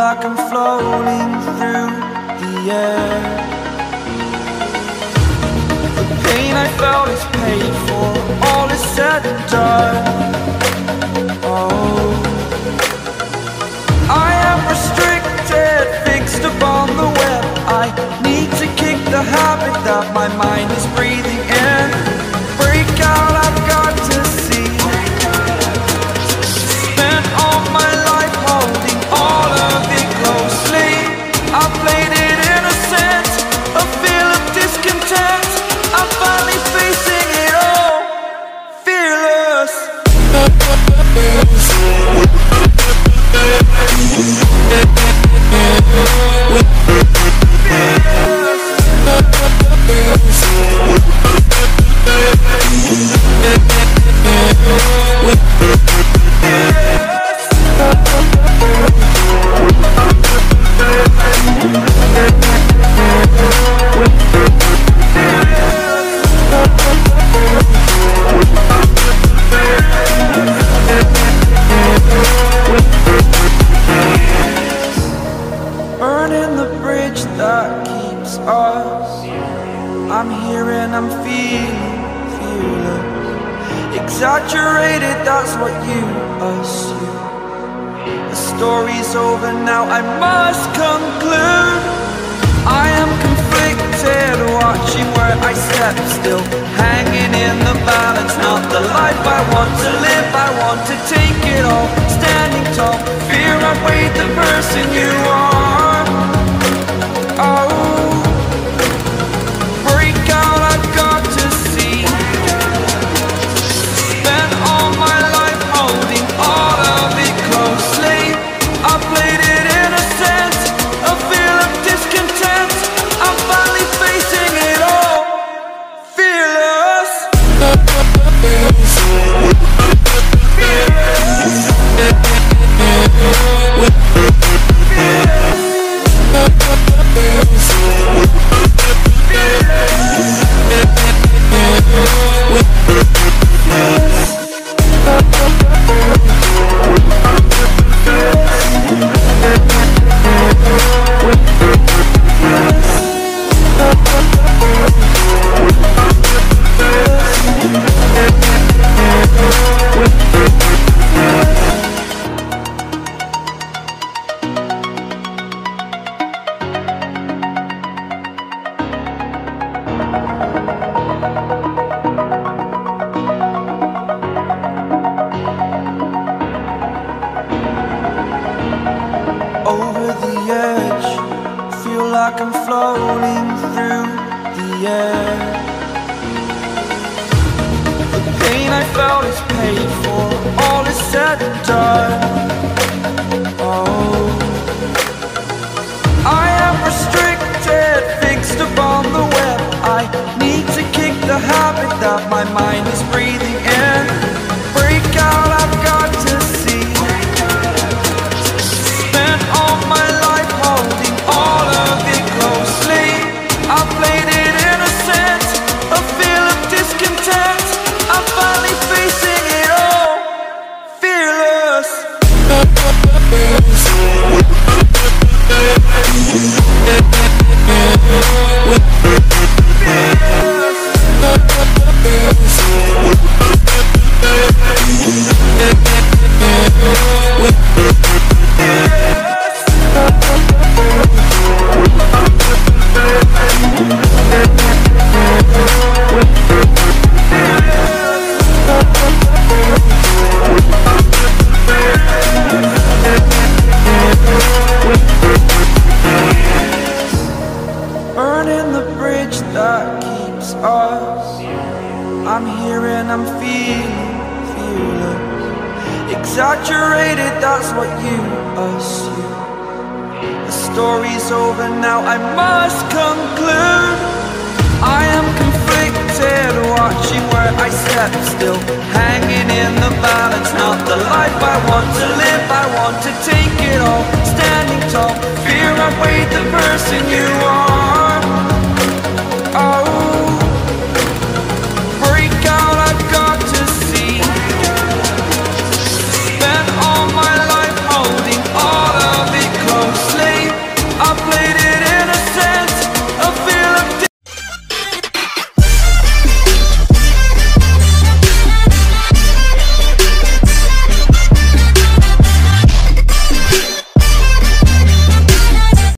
like I'm floating through the air. The pain I felt is paid for, all is said and done. Oh, I am restricted, fixed upon the web. I need to kick the habit that my mind is breathing in. Break out, I've got to see. Spent all my life holding all of it closely. I played it innocent, a feel of discontent. I'm finally facing it all, fearless. Burning the bridge that keeps us. I'm here and I'm feeling fearless. Exaggerated, that's what you assume. The story's over now, I must conclude. I am conflicted, watching where I step still, hanging in the balance. Not the life I want to live, I want to take it all. Standing tall, fear outweighed the person you are. Oh, break out, I've got to see. Spent all my life holding all of it closely. I played it innocent, a feel of discontent. I'm finally facing it all, fearless. Over the edge, feel like I'm floating through the air. The pain I felt is paid for, all is said and done. Oh, I am restricted, fixed upon the web. I need to kick the habit that my mind is breathing in. Break out, I've got to see. Spent all my life holding all of it closely. I played it innocent, a feel of discontent. I'm finally facing it all, fearless. Burning the bridge that keeps us. I'm here and I'm feeling fearless. Exaggerated, that's what you assume. The story's over now, I must conclude. I am conflicted, watching where I step still, hanging in the balance. Not the life I want to live, I want to take it all. Standing tall, fear outweighed the person you are.